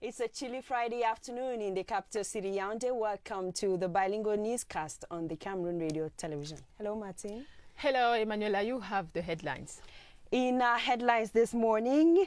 It's a chilly Friday afternoon in the capital city, Yaoundé. Welcome to the bilingual newscast on the Cameroon Radio Television. Hello, Martin. Hello, Emanuela. You have the headlines. In our headlines this morning,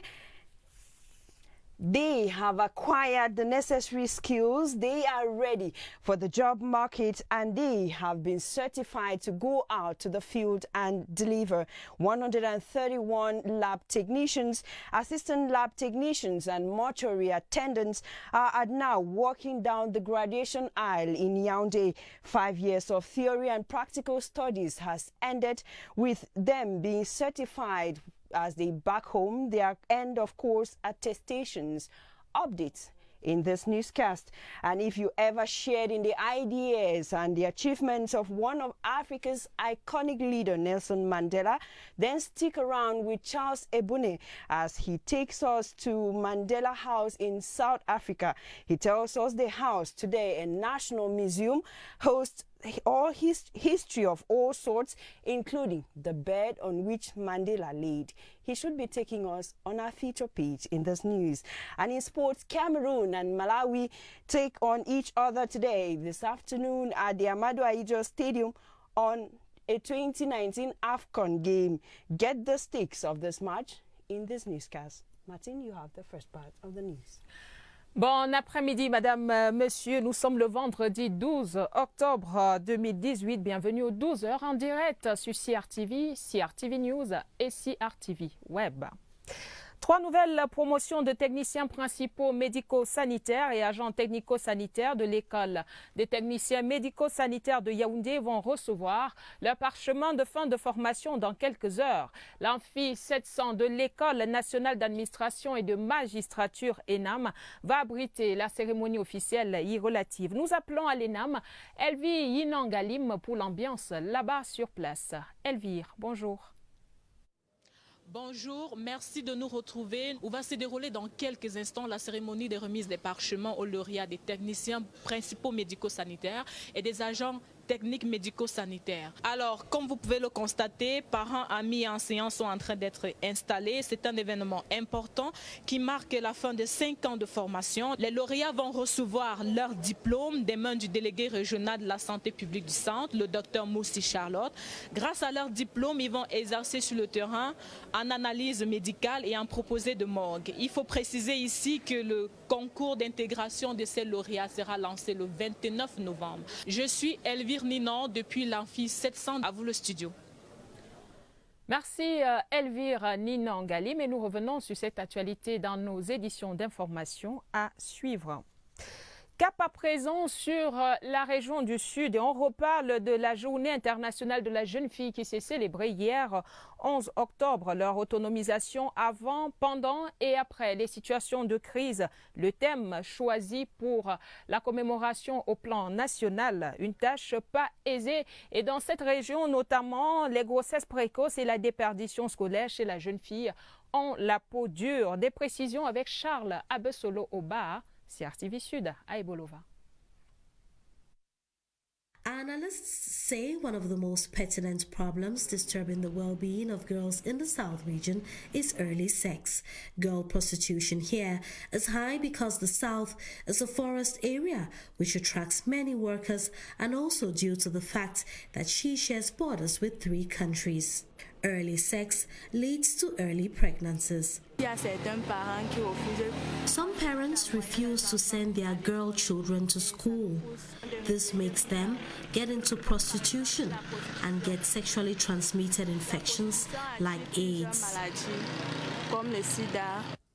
they have acquired the necessary skills, they are ready for the job market, and they have been certified to go out to the field and deliver. 131 lab technicians, assistant lab technicians, and mortuary attendants are now walking down the graduation aisle in Yaoundé. 5 years of theory and practical studies has ended with them being certified as they back home their end of course attestations. Updates in this newscast. And if you ever shared in the ideas and the achievements of one of Africa's iconic leader, Nelson Mandela, then stick around with Charles Ebune as he takes us to Mandela House in South Africa. He tells us the house today, a national museum, hosts all history of all sorts, including the bed on which Mandela laid. He should be taking us on our feature page in this news. And in sports, Cameroon and Malawi take on each other today, this afternoon at the Amadou Ahidjo Stadium on a 2019 AFCON game. Get the stakes of this match in this newscast. Martin, you have the first part of the news. Bon après-midi, madame, monsieur. Nous sommes le vendredi 12 octobre 2018. Bienvenue aux 12h en direct sur CRTV, CRTV News et CRTV Web. 3 nouvelles promotions de techniciens principaux médico-sanitaires et agents technico-sanitaires de l'école des techniciens médico-sanitaires de Yaoundé vont recevoir leur parchemin de fin de formation dans quelques heures. L'amphi 700 de l'École nationale d'administration et de magistrature ENAM va abriter la cérémonie officielle y relative. Nous appelons à l'ENAM Elvire Yinangalim pour l'ambiance là-bas sur place. Elvire, bonjour. Bonjour, merci de nous retrouver. Où va se dérouler dans quelques instants la cérémonie de remise des parchemins aux lauréats des techniciens principaux médico-sanitaires et des agents techniques médico-sanitaires. Alors, comme vous pouvez le constater, parents, amis et enseignants sont en train d'être installés. C'est un événement important qui marque la fin de 5 ans de formation. Les lauréats vont recevoir leur diplôme des mains du délégué régional de la santé publique du centre, le docteur Moussi Charlotte. Grâce à leur diplôme, ils vont exercer sur le terrain en analyse médicale et en proposer de morgue. Il faut préciser ici que le concours d'intégration de ces lauréats sera lancé le 29 novembre. Je suis Elvire Ninon depuis l'Amphi 700. À vous le studio. Merci Elvire Ninon-Galim et nous revenons sur cette actualité dans nos éditions d'information à suivre. Cap à présent sur la région du Sud et on reparle de la journée internationale de la jeune fille qui s'est célébrée hier 11 octobre. Leur autonomisation avant, pendant et après les situations de crise. Le thème choisi pour la commémoration au plan national, une tâche pas aisée. Et dans cette région notamment, les grossesses précoces et la déperdition scolaire chez la jeune fille ont la peau dure. Des précisions avec Charles Abesolo-Oba. CRTV Sud, à Ebolova. Analysts say one of the most pertinent problems disturbing the well-being of girls in the South region is early sex. Girl prostitution here is high because the South is a forest area which attracts many workers and also due to the fact that she shares borders with 3 countries. Early sex leads to early pregnancies. Some parents refuse to send their girl children to school. This makes them get into prostitution and get sexually transmitted infections like AIDS.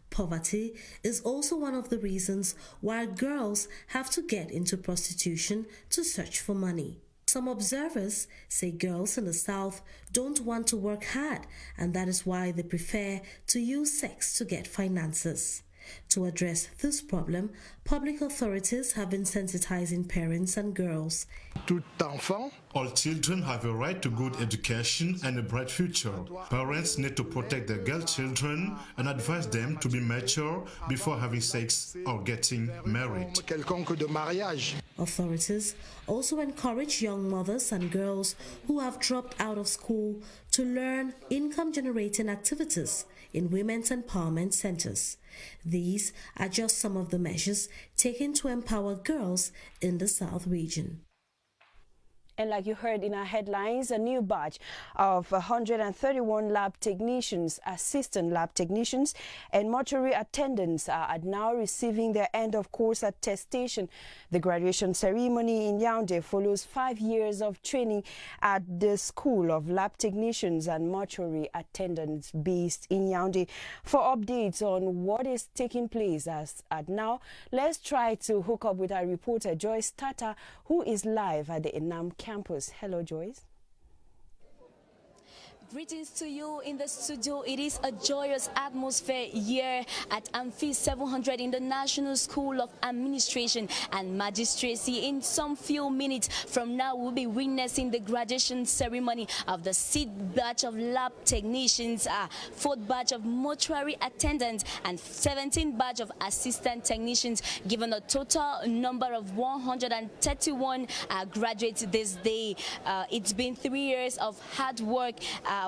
Poverty is also one of the reasons why girls have to get into prostitution to search for money. Some observers say girls in the South don't want to work hard, and that is why they prefer to use sex to get finances. To address this problem, public authorities have been sensitizing parents and girls. Tout enfant, all children have a right to good education and a bright future. Parents need to protect their girl children and advise them to be mature before having sex or getting married. quelconque de mariage. Authorities also encourage young mothers and girls who have dropped out of school to learn income-generating activities in women's empowerment centers. These are just some of the measures taken to empower girls in the South region. And like you heard in our headlines, a new batch of 131 lab technicians, assistant lab technicians, and mortuary attendants are now receiving their end-of-course attestation. The graduation ceremony in Yaoundé follows 5 years of training at the School of Lab Technicians and Mortuary Attendants based in Yaoundé. For updates on what is taking place at now, let's try to hook up with our reporter Joyce Tata, who is live at the Enam campus. Hello, Joyce. Greetings to you in the studio. It is a joyous atmosphere here at Amphi 700 in the National School of Administration and Magistracy. In some few minutes from now, we'll be witnessing the graduation ceremony of the 6th batch of lab technicians, 4th batch of mortuary attendants, and 17th batch of assistant technicians, given a total number of 131 graduates this day. It's been 3 years of hard work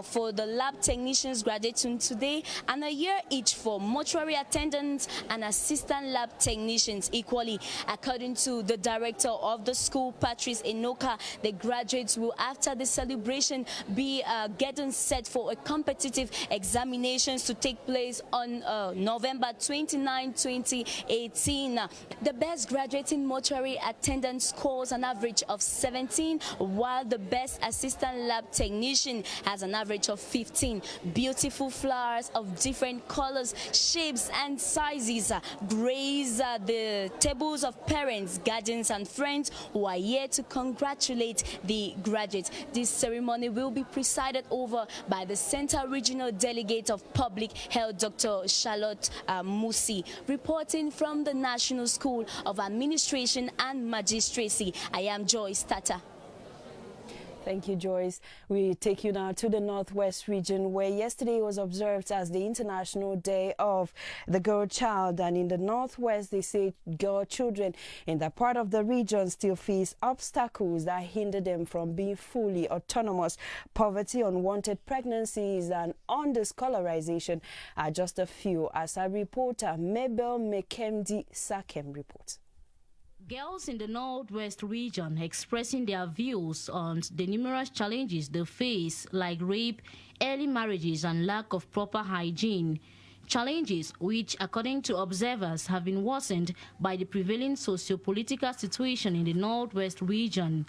for the lab technicians graduating today, and a year each for mortuary attendants and assistant lab technicians equally. According to the director of the school, Patrice Enoka, the graduates will, after the celebration, be getting set for a competitive examinations to take place on November 29, 2018. The best graduating mortuary attendant scores an average of 17, while the best assistant lab technician has an average of 15. Beautiful flowers of different colors, shapes and sizes grace the tables of parents, guardians and friends who are here to congratulate the graduates. This ceremony will be presided over by the Central Regional Delegate of Public Health, Dr. Charlotte Musi. Reporting from the National School of Administration and Magistracy, I am Joyce Tata. Thank you, Joyce. We take you now to the Northwest region, where yesterday was observed as the International Day of the Girl Child. And in the Northwest, they say girl children in that part of the region still face obstacles that hinder them from being fully autonomous. Poverty, unwanted pregnancies, and under-scholarization are just a few, as our reporter Mabel Mekemdi Sakem reports. Girls in the Northwest region expressing their views on the numerous challenges they face, like rape, early marriages and lack of proper hygiene. Challenges which, according to observers, have been worsened by the prevailing socio-political situation in the Northwest region.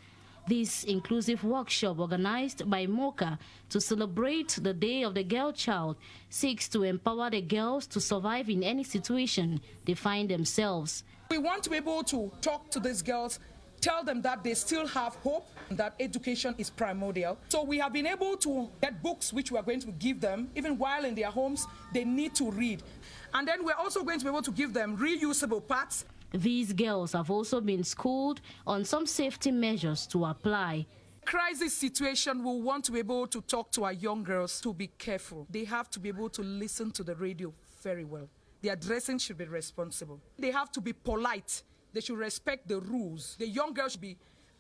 This inclusive workshop, organized by MOCA to celebrate the Day of the Girl Child, seeks to empower the girls to survive in any situation they find themselves. We want to be able to talk to these girls, tell them that they still have hope, that education is primordial. So we have been able to get books which we are going to give them, even while in their homes, they need to read. And then we're also going to be able to give them reusable pads. These girls have also been schooled on some safety measures to apply. Crisis situation, we want to be able to talk to our young girls to be careful. They have to be able to listen to the radio very well. Their dressing should be responsible. They have to be polite. They should respect the rules. The young girls should be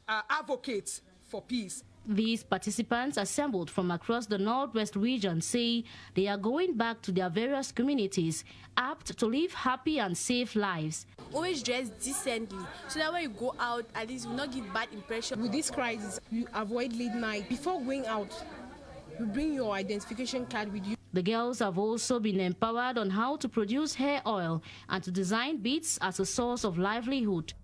advocates for peace. These participants assembled from across the Northwest region say they are going back to their various communities, apt to live happy and safe lives. Always dress decently, so that when you go out, at least you will not give bad impression. With this crisis, you avoid late night. Before going out, you bring your identification card with you. The girls have also been empowered on how to produce hair oil and to design beads as a source of livelihood.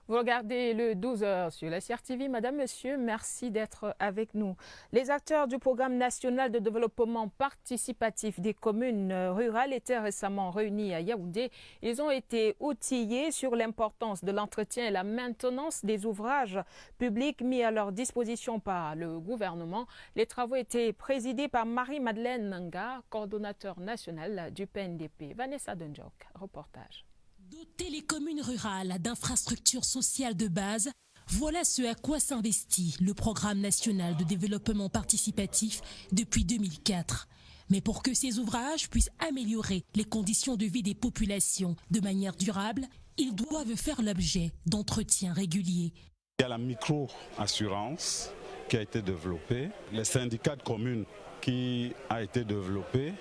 Vous regardez le 12h sur la CRTV. Madame, Monsieur, merci d'être avec nous. Les acteurs du programme national de développement participatif des communes rurales étaient récemment réunis à Yaoundé. Ils ont été outillés sur l'importance de l'entretien et la maintenance des ouvrages publics mis à leur disposition par le gouvernement. Les travaux étaient présidés par Marie-Madeleine Nanga, coordonnateur national du PNDP. Vanessa Dunjok, reportage. Doter les communes rurales d'infrastructures sociales de base, voilà ce à quoi s'investit le Programme national de développement participatif depuis 2004. Mais pour que ces ouvrages puissent améliorer les conditions de vie des populations de manière durable, ils doivent faire l'objet d'entretiens réguliers. Il y a la micro-assurance qui a été développée, les syndicats de communes qui a été développé,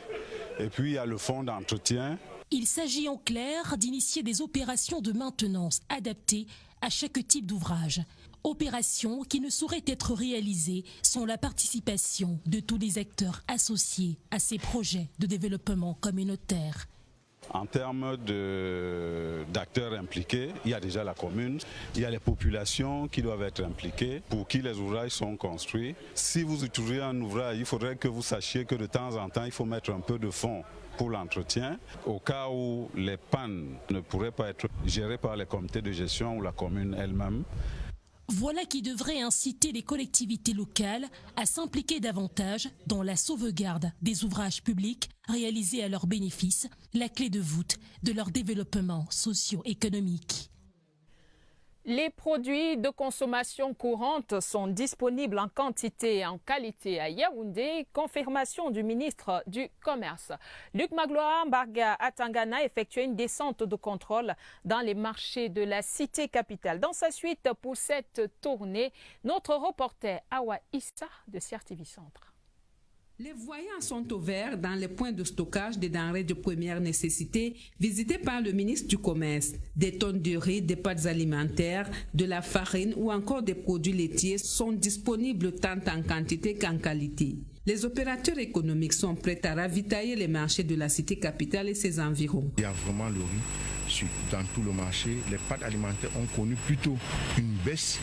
et puis il y a le fonds d'entretien. Il s'agit en clair d'initier des opérations de maintenance adaptées à chaque type d'ouvrage. Opérations qui ne sauraient être réalisées sans la participation de tous les acteurs associés à ces projets de développement communautaire. En termes d'acteurs impliqués, il y a déjà la commune, il y a les populations qui doivent être impliquées, pour qui les ouvrages sont construits. Si vous utilisez un ouvrage, il faudrait que vous sachiez que de temps en temps, il faut mettre un peu de fonds pour l'entretien, au cas où les pannes ne pourraient pas être gérées par les comités de gestion ou la commune elle-même. Voilà qui devrait inciter les collectivités locales à s'impliquer davantage dans la sauvegarde des ouvrages publics réalisés à leur bénéfice, la clé de voûte de leur développement socio-économique. Les produits de consommation courante sont disponibles en quantité et en qualité à Yaoundé, confirmation du ministre du Commerce. Luc Magloire Mbarga Atangana a effectué une descente de contrôle dans les marchés de la cité capitale. Dans sa suite pour cette tournée, notre reporter Awa Issa de CRTV Centre. Les voyants sont ouverts dans les points de stockage des denrées de première nécessité visités par le ministre du Commerce. Des tonnes de riz, des pâtes alimentaires, de la farine ou encore des produits laitiers sont disponibles tant en quantité qu'en qualité. Les opérateurs économiques sont prêts à ravitailler les marchés de la cité capitale et ses environs. Il y a vraiment le riz dans tout le marché. Les pâtes alimentaires ont connu plutôt une baisse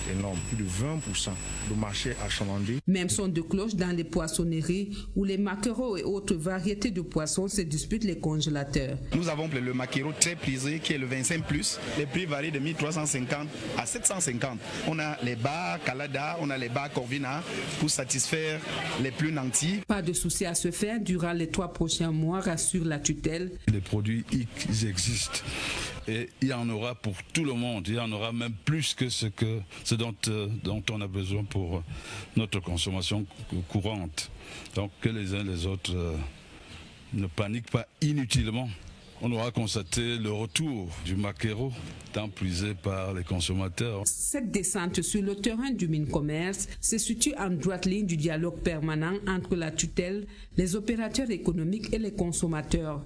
énorme, plus de 20%. Le marché achalandé. Même son de cloche dans les poissonneries où les maquereaux et autres variétés de poissons se disputent les congélateurs. Nous avons le maquereau très prisé qui est le 25+. Les prix varient de 1350 à 750. On a les bars Calada, on a les bars Corvina pour satisfaire les plus nantis. Pas de souci à se faire durant les 3 prochains mois, rassure la tutelle. Les produits X existent. Et il y en aura pour tout le monde, il y en aura même plus que ce dont on a besoin pour notre consommation courante. Donc que les uns les autres ne paniquent pas inutilement. On aura constaté le retour du maquereau, tant prisé par les consommateurs. Cette descente sur le terrain du Mine-Commerce se situe en droite ligne du dialogue permanent entre la tutelle, les opérateurs économiques et les consommateurs.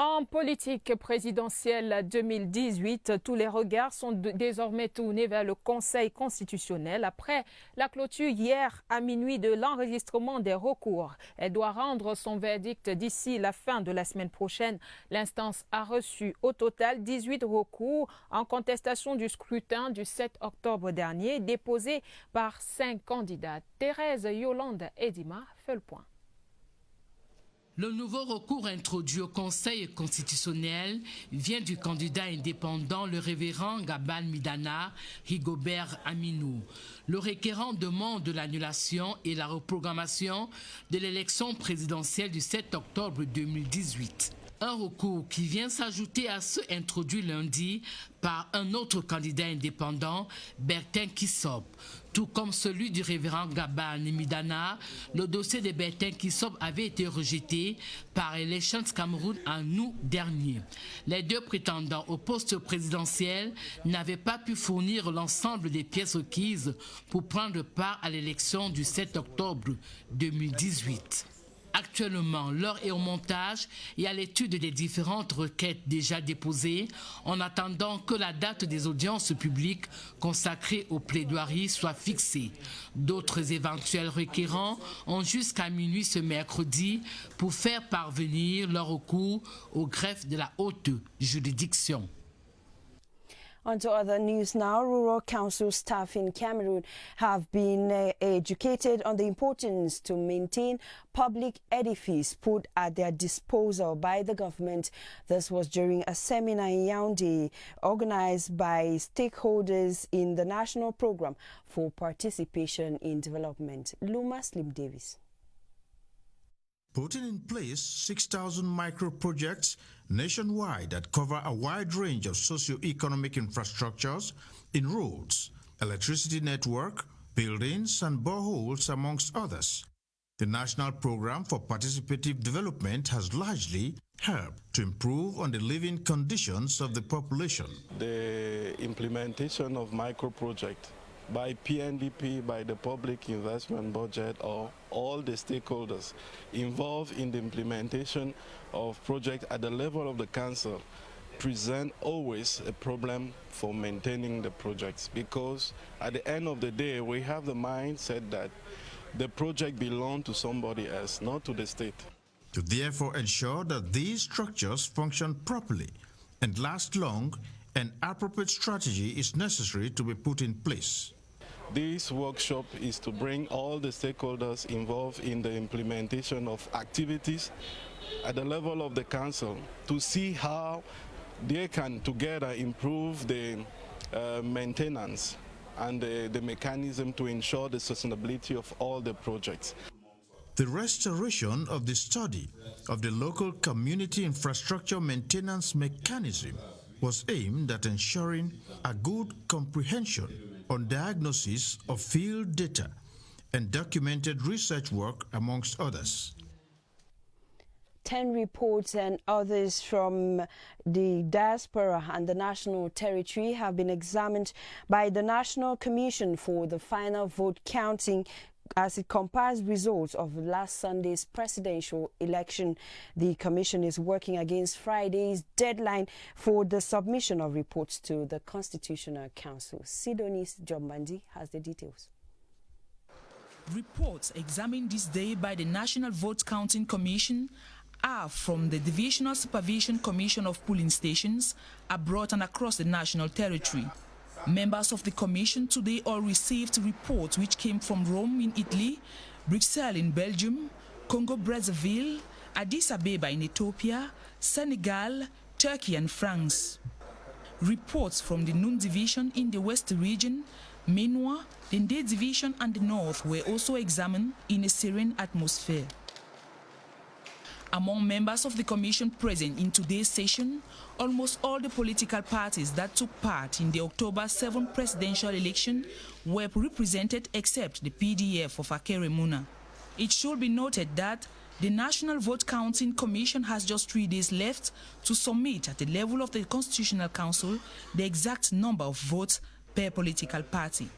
En politique présidentielle 2018, tous les regards sont désormais tournés vers le Conseil constitutionnel après la clôture hier à minuit de l'enregistrement des recours. Elle doit rendre son verdict d'ici la fin de la semaine prochaine. L'instance a reçu au total 18 recours en contestation du scrutin du 7 octobre dernier, déposés par 5 candidats. Thérèse Yolande Edima fait le point. Le nouveau recours introduit au Conseil constitutionnel vient du candidat indépendant, le révérend Gaban Midana Rigobert Aminou. Le requérant demande l'annulation et la reprogrammation de l'élection présidentielle du 7 octobre 2018. Un recours qui vient s'ajouter à ceux introduits lundi par un autre candidat indépendant, Bertin Kissop. Tout comme celui du révérend Gaban Midana, le dossier de Bertin Kissop avait été rejeté par Elections Cameroun en août dernier. Les deux prétendants au poste présidentiel n'avaient pas pu fournir l'ensemble des pièces requises pour prendre part à l'élection du 7 octobre 2018. Actuellement, l'heure est au montage et à l'étude des différentes requêtes déjà déposées, en attendant que la date des audiences publiques consacrées aux plaidoiries soit fixée. D'autres éventuels requérants ont jusqu'à minuit ce mercredi pour faire parvenir leur recours au greffe de la haute juridiction. On to other news now. Rural council staff in Cameroon have been educated on the importance to maintain public edifices put at their disposal by the government. This was during a seminar in Yaoundé organized by stakeholders in the National Program for Participation in Development. Luma Slim Davis. putting in place 6,000 micro-projects nationwide that cover a wide range of socio-economic infrastructures in roads, electricity network, buildings, and boreholes, amongst others. The National Program for Participative Development has largely helped to improve on the living conditions of the population. The implementation of micro-projects by PNDP, by the public investment budget, or all the stakeholders involved in the implementation of projects at the level of the council present always a problem for maintaining the projects, because at the end of the day we have the mindset that the project belongs to somebody else, not to the state. To therefore ensure that these structures function properly and last long, an appropriate strategy is necessary to be put in place. This workshop is to bring all the stakeholders involved in the implementation of activities at the level of the council to see how they can together improve the maintenance and the mechanism to ensure the sustainability of all the projects. The restoration of the study of the local community infrastructure maintenance mechanism was aimed at ensuring a good comprehension on diagnosis of field data and documented research work, amongst others. 10 reports and others from the diaspora and the national territory have been examined by the National Commission for the final vote counting as it compares results of last Sunday's presidential election. The Commission is working against Friday's deadline for the submission of reports to the Constitutional Council. Sidonis Jombandi has the details. Reports examined this day by the National Vote Counting Commission are from the Divisional Supervision Commission of Polling Stations abroad and across the national territory. Members of the commission today all received reports which came from Rome in Italy, Brussels in Belgium, Congo-Brazzaville, Addis Ababa in Ethiopia, Senegal, Turkey and France. Reports from the Noon Division in the West region, Menua, the Nde Division and the North were also examined in a serene atmosphere. Among members of the commission present in today's session, almost all the political parties that took part in the October 7 presidential election were represented except the PDF of Akere Muna. It should be noted that the National Vote Counting Commission has just 3 days left to submit at the level of the Constitutional Council the exact number of votes per political party.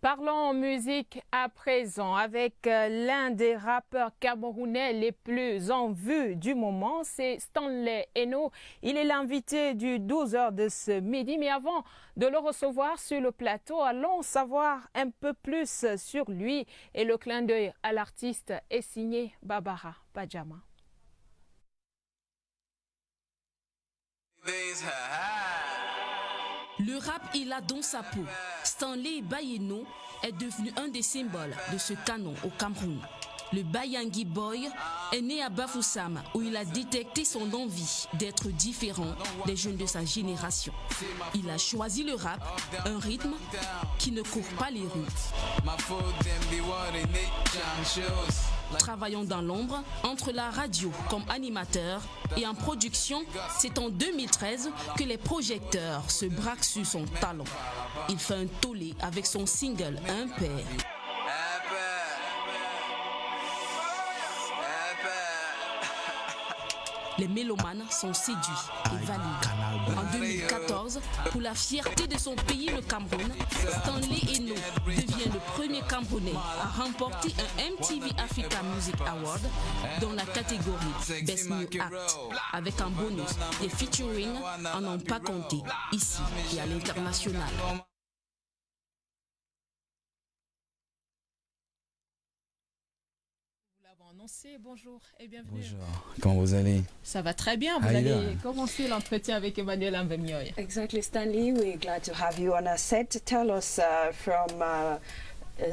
Parlons musique à présent avec l'un des rappeurs camerounais les plus en vue du moment, c'est Stanley Eno. Il est l'invité du 12h de ce midi, mais avant de le recevoir sur le plateau, allons savoir un peu plus sur lui. Et le clin d'œil à l'artiste est signé Babara Pajama. Le rap, il a dans sa peau. Stanley Bayeno est devenu un des symboles de ce canon au Cameroun. Le Bayangi Boy est né à Bafoussam où il a détecté son envie d'être différent des jeunes de sa génération. Il a choisi le rap, un rythme qui ne court pas les rues. Travaillant dans l'ombre, entre la radio comme animateur et en production, c'est en 2013 que les projecteurs se braquent sur son talent. Il fait un tollé avec son single Impair. Les mélomanes sont séduits et valident. En 2014, pour la fierté de son pays, le Cameroun, Stanley Eno devient le premier Camerounais à remporter un MTV Africa Music Award dans la catégorie Best New Act, avec un bonus. Des featuring en ont pas compté, ici et à l'international. Bonjour et bienvenue. Bonjour, comment vous allez? Ça va très bien, vous allez commencer l'entretien avec Emmanuel Ambemioy. Exactly, Stanley, we're glad to have you on our set. Tell us from a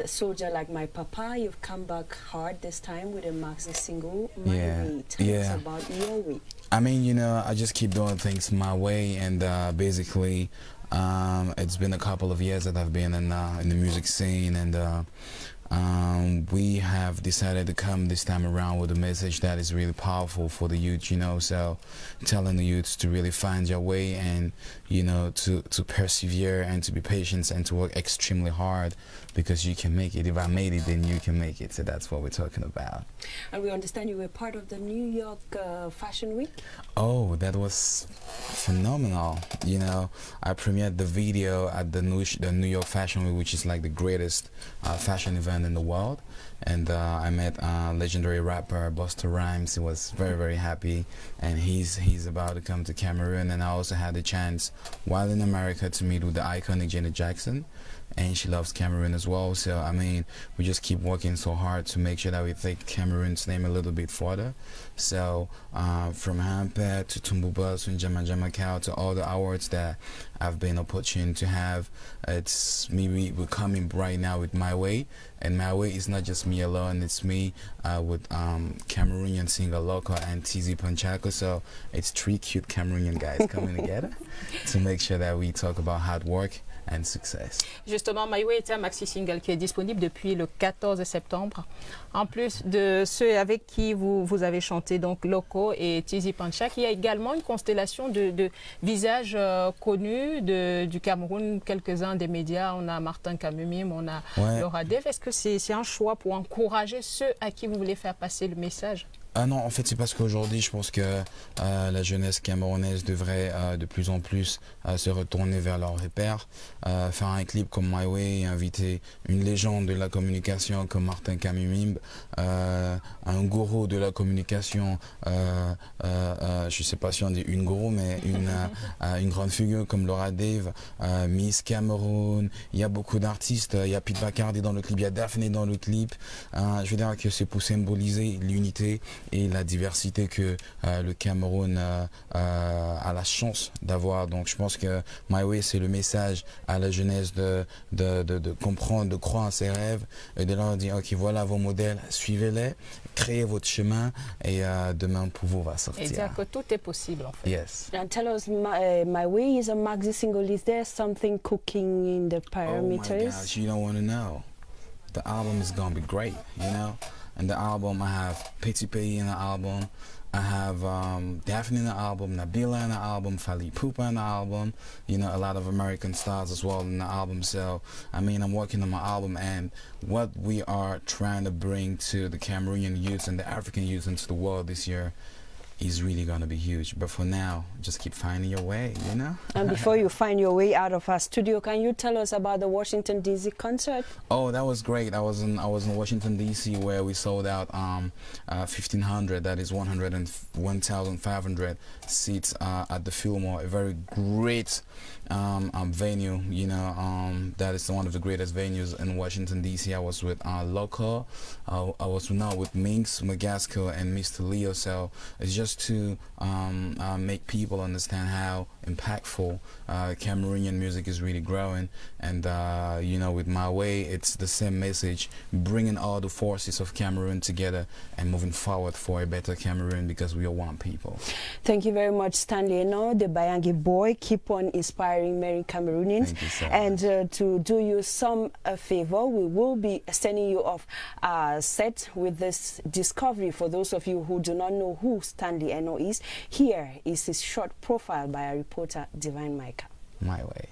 soldier like my papa, you've come back hard this time with a maxi single, My Way. Tell us about your way. I mean, you know, I just keep doing things my way, and basically it's been a couple of years that I've been in the music scene, and we have decided to come this time around with a message that is really powerful for the youth, you know, so telling the youth to really find your way and, you know, to persevere and to be patient and to work extremely hard, because you can make it. If I made it, then you can make it. So that's what we're talking about. And we understand you were part of the New York Fashion Week. Oh, that was phenomenal. You know, I premiered the video at the New York Fashion Week, which is like the greatest fashion event in the world. And I met legendary rapper Busta Rhymes. He was very, very happy, and he's about to come to Cameroon. And I also had the chance while in America to meet with the iconic Janet Jackson, and she loves Cameroon as well. So I mean, we just keep working so hard to make sure that we take Cameroon's name a little bit further. So from Hampet to Tumbuba to Jama Cow to all the awards that I've been opportunity to have, it's me. We're coming right now with My Way, and My Way is not just me alone. It's me with Cameroonian singer Loco and TZ Panchako. So it's 3 cute Cameroonian guys coming together to make sure that we talk about hard work and success. Justement, My Way est un maxi single qui est disponible depuis le 14 septembre. En plus de ceux avec qui vous avez chanté, donc Loco et Tizi Panchak, il y a également une constellation de visages connus du Cameroun, quelques-uns des médias. On a Martin Kamumim, on a Laura Dev. Est-ce que c'est un choix pour encourager ceux à qui vous voulez faire passer le message? Ah non, en fait c'est parce qu'aujourd'hui je pense que la jeunesse camerounaise devrait de plus en plus se retourner vers leurs repères, faire un clip comme My Way et inviter une légende de la communication comme Martin Kamumim, un gourou de la communication, je sais pas si on dit une gourou, mais une grande figure comme Laura Dave, Miss Cameroun. Il y a beaucoup d'artistes, il y a Pete Bacardi dans le clip, il y a Daphné dans le clip. Je veux dire que c'est pour symboliser l'unité et la diversité que le Cameroun a la chance d'avoir. Donc je pense que My Way, c'est le message à la jeunesse de comprendre, de croire en ses rêves et de leur dire ok, voilà vos modèles, suivez-les, créez votre chemin et demain pour vous va sortir. Et dire que tout est possible en fait. Yes. And tell us, My Way is a maxi single. Is there something cooking in the parameters? Oh my gosh, you don't want to know. The album is gonna be great, you know. And the album, I have Petit Pays in the album, I have Daphne in the album, Nabila in the album, Fally Ipupa in the album, you know, a lot of American stars as well in the album. So, I mean, I'm working on my album, and what we are trying to bring to the Cameroonian youth and the African youth into the world this year is really going to be huge. But for now, just keep finding your way, you know? And before you find your way out of our studio, can you tell us about the Washington, D.C. concert? Oh, that was great. I was in Washington, D.C. where we sold out 1,500, that is 1,500 seats at the Fillmore, a very great venue, you know, that is one of the greatest venues in Washington, D.C. I was with Loco, I was now with Minx, Magasco, and Mr. Leo. So it's just to make people understand how impactful Cameroonian music is really growing. And you know, with My Way, it's the same message, bringing all the forces of Cameroon together and moving forward for a better Cameroon, because we are one people. Thank you very much, Stanley Eno, the Bayangi boy. Keep on inspiring many Cameroonians. Thank you so and to do you some favor, we will be sending you off set with this discovery. For those of you who do not know who Stanley Eno is, here is his short profile by our reporter Divine Micah. My Way.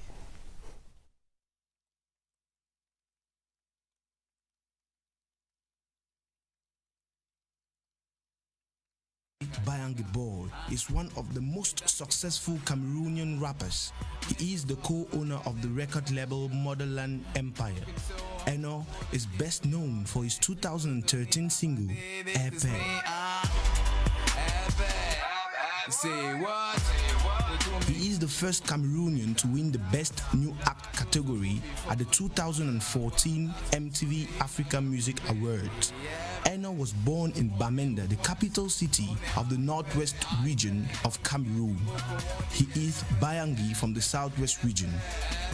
Bayangi Boy is one of the most successful Cameroonian rappers. He is the co-owner of the record label Motherland Empire. Eno is best known for his 2013 single, Epe. He is the first Cameroonian to win the Best New Act category at the 2014 MTV Africa Music Awards. Eno was born in Bamenda, the capital city of the northwest region of Cameroon. He is Bayangi from the southwest region,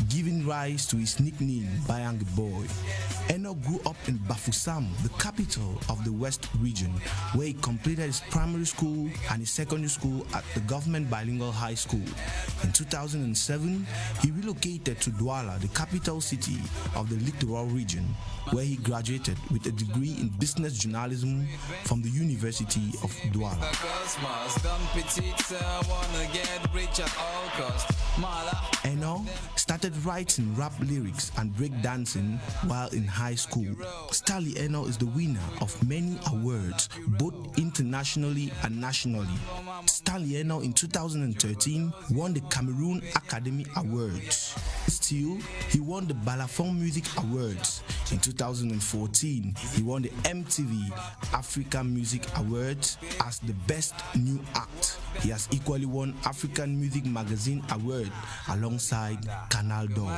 giving rise to his nickname Bayangi Boy. Eno grew up in Bafoussam, the capital of the west region, where he completed his primary school and his secondary school at the government bilingual high school. In 2007, he relocated to Douala Douala, the capital city of the Littoral region, where he graduated with a degree in business journalism from the University of Douala. Eno started writing rap lyrics and breakdancing while in high school. Starly Eno is the winner of many awards, both internationally and nationally. Starly Eno in 2013 won the Cameroon Academy Awards. Still, he won the Balafon Music Awards. In 2014, he won the MTV Africa Music Awards as the Best New Act. He has equally won African Music Magazine Award alongside Canal d'Or.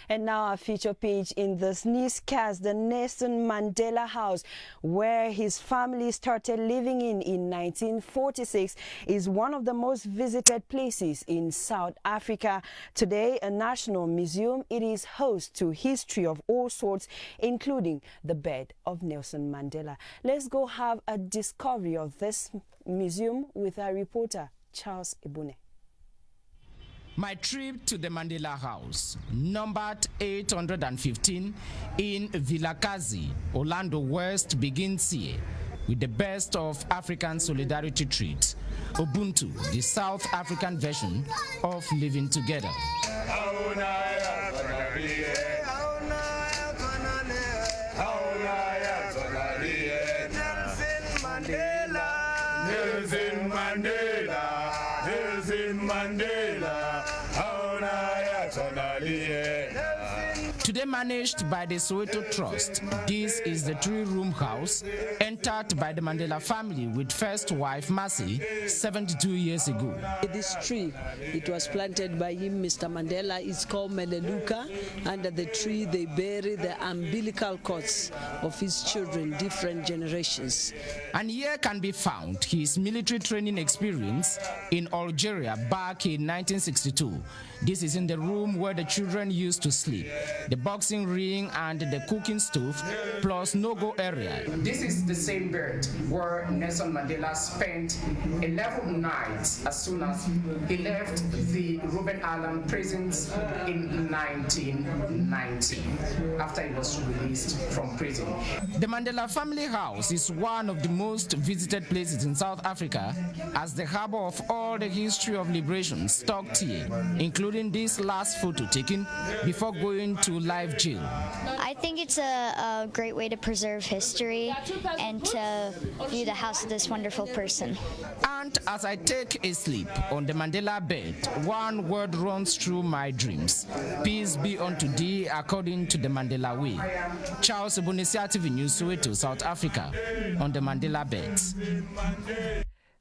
And now our feature page in this newscast, the Nelson Mandela House, where his family started living in 1946, is one of the most visited places in South Africa. Today, a national museum, it is host to history of all sorts, including the bed of Nelson Mandela. Let's go have a discovery of this museum with our reporter, Charles Ebune. My trip to the Mandela House, numbered 815 in Vilakazi, Orlando West, begins here with the best of African solidarity treats, Ubuntu, the South African version of living together. Nelson Mandela. Today managed by the Soweto Trust, this is the three-room house entered by the Mandela family with first wife Mercy 72 years ago. This tree, it was planted by him, Mr. Mandela. It's called Meleluka. Under the tree, they bury the umbilical cords of his children, different generations. And here can be found his military training experience in Algeria back in 1962. This is in the room where the children used to sleep, the boxing ring and the cooking stove, plus no-go area. This is the same bed where Nelson Mandela spent 11 nights as soon as he left the Robben Island prisons in 1990, after he was released from prison. The Mandela family house is one of the most visited places in South Africa as the harbor of all the history of liberation stocked here, including this last photo taken before going to live jail. I think it's a great way to preserve history and to view the house of this wonderful person. And as I take a sleep on the Mandela bed, one word runs through my dreams. Peace be unto thee according to the Mandela way. Charles Ebune, TV News, Soweto, South Africa, on the Mandela bed.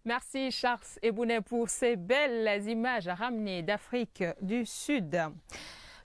Merci Charles Ebounet pour ces belles images ramenées d'Afrique du Sud.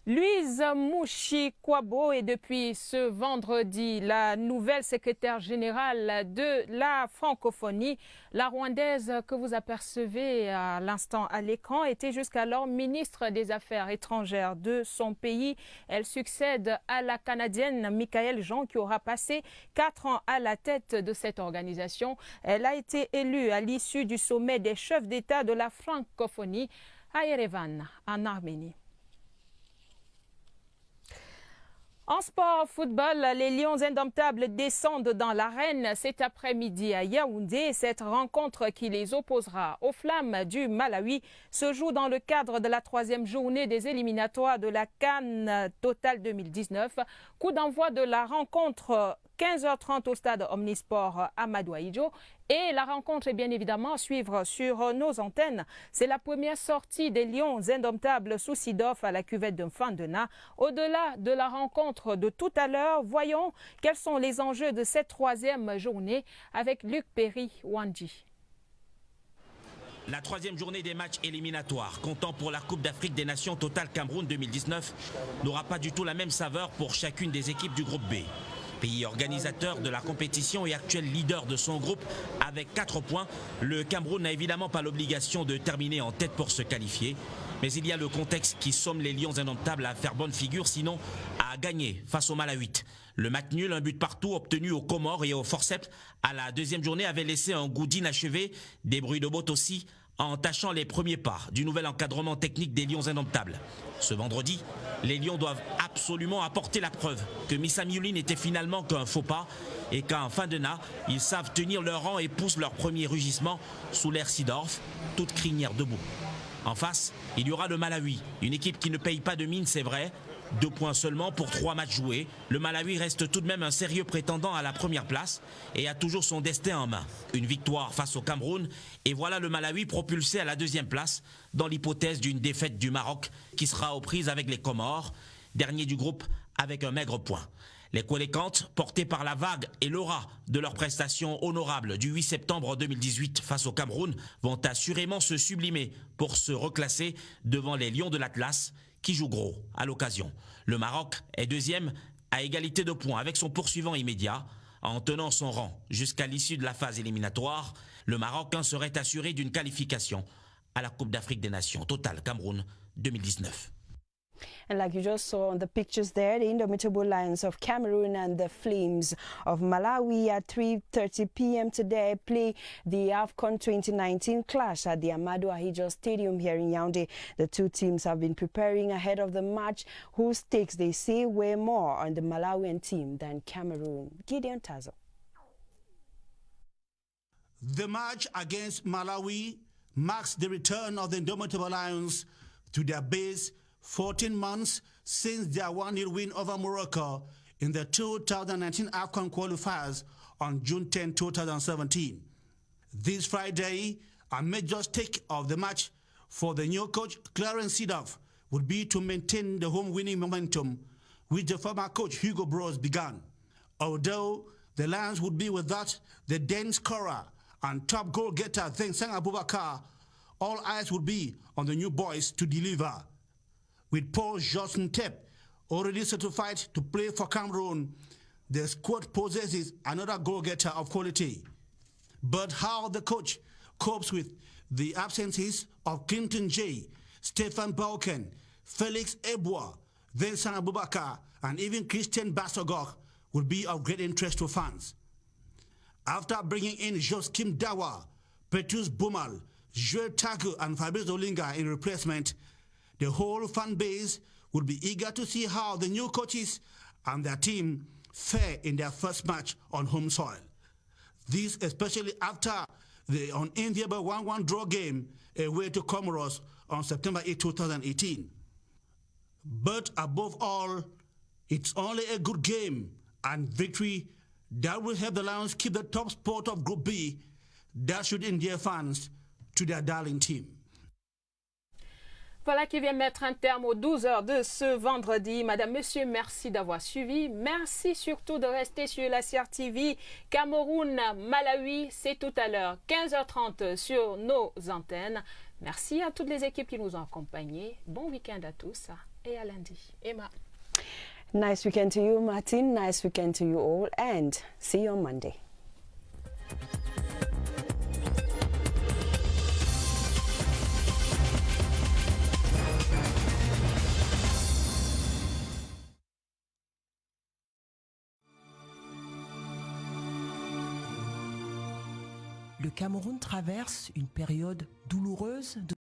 Louise Mushikwabo est depuis ce vendredi la nouvelle secrétaire générale de la francophonie. La Rwandaise que vous apercevez à l'instant à l'écran était jusqu'alors ministre des Affaires étrangères de son pays. Elle succède à la Canadienne Michaëlle Jean qui aura passé 4 ans à la tête de cette organisation. Elle a été élue à l'issue du sommet des chefs d'État de la francophonie à Yerevan, en Arménie. En sport football, les Lions indomptables descendent dans l'arène cet après-midi à Yaoundé. Cette rencontre qui les opposera aux Flammes du Malawi se joue dans le cadre de la 3e journée des éliminatoires de la CAN Total 2019. Coup d'envoi de la rencontre 15h30 au stade Omnisport Amadou Ahidjo. Et la rencontre est bien évidemment à suivre sur nos antennes. C'est la première sortie des Lions indomptables sous Sidoff à la cuvette de Mfandena. Au-delà de la rencontre de tout à l'heure, voyons quels sont les enjeux de cette 3e journée avec Luc Perry-Wandji. La 3e journée des matchs éliminatoires, comptant pour la Coupe d'Afrique des Nations Total Cameroun 2019, n'aura pas du tout la même saveur pour chacune des équipes du groupe B. Pays organisateur de la compétition et actuel leader de son groupe avec 4 points, le Cameroun n'a évidemment pas l'obligation de terminer en tête pour se qualifier. Mais il y a le contexte qui somme les Lions indomptables à faire bonne figure, sinon à gagner face au Malawi. Le match nul, un but partout obtenu aux Comores et au forceps à la 2e journée avait laissé un goût d'inachevé, des bruits de bottes aussi, en tâchant les premiers pas du nouvel encadrement technique des Lions indomptables. Ce vendredi, les Lions doivent absolument apporter la preuve que Missa Miouline n'était finalement qu'un faux pas et qu'en fin de na, ils savent tenir leur rang et poussent leur premier rugissement sous l'air Sidorf, toute crinière debout. En face, il y aura le Malawi, une équipe qui ne paye pas de mine, c'est vrai. 2 points seulement pour 3 matchs joués. Le Malawi reste tout de même un sérieux prétendant à la première place et a toujours son destin en main. Une victoire face au Cameroun et voilà le Malawi propulsé à la 2e place dans l'hypothèse d'une défaite du Maroc qui sera aux prises avec les Comores, dernier du groupe avec un maigre point. Les Colécantes, portés par la vague et l'aura de leur prestation honorable du 8 septembre 2018 face au Cameroun, vont assurément se sublimer pour se reclasser devant les Lions de l'Atlas qui jouent gros à l'occasion. Le Maroc est 2e à égalité de points avec son poursuivant immédiat. En tenant son rang jusqu'à l'issue de la phase éliminatoire, le Maroc serait assuré d'une qualification à la Coupe d'Afrique des Nations Total Cameroun 2019. And like you just saw on the pictures there, the indomitable Lions of Cameroon and the Flames of Malawi at 3:30 p.m. today play the AFCON 2019 clash at the Amadou Ahidjo Stadium here in Yaoundé. The two teams have been preparing ahead of the match, whose stakes, they say, weigh more on the Malawian team than Cameroon. Gideon Tazo. The match against Malawi marks the return of the indomitable Lions to their base 14 months since their 1-0 win over Morocco in the 2019 AFCON qualifiers on June 10, 2017. This Friday, a major stake of the match for the new coach Clarence Seedorf would be to maintain the home winning momentum which the former coach Hugo Broos began. Although the Lions would be without the then scorer and top goal getter Vincent Abubakar, all eyes would be on the new boys to deliver. With Paul Johnson-Tep already certified to play for Cameroon, the squad possesses another goal-getter of quality. But how the coach copes with the absences of Clinton J, Stefan Bauken, Felix Eboa, Vincent Abubakar, and even Christian Bassogok will be of great interest to fans. After bringing in Joskim Dawa, Petrus Bumal, Joel Tagu, and Fabrice Olinga in replacement, the whole fan base would be eager to see how the new coaches and their team fare in their first match on home soil. This especially after the unenviable 1-1 draw game away to Comoros on September 8, 2018. But above all, it's only a good game and victory that will help the Lions keep the top spot of Group B that should endear fans to their darling team. Voilà qui vient mettre un terme aux 12 heures de ce vendredi. Madame, Monsieur, merci d'avoir suivi. Merci surtout de rester sur la CRTV. Cameroun, Malawi, c'est tout à l'heure, 15h30 sur nos antennes. Merci à toutes les équipes qui nous ont accompagnés. Bon week-end à tous et à lundi. Emma. Nice weekend to you, Martin. Nice weekend to you all. And see you on Monday. Le Cameroun traverse une période douloureuse de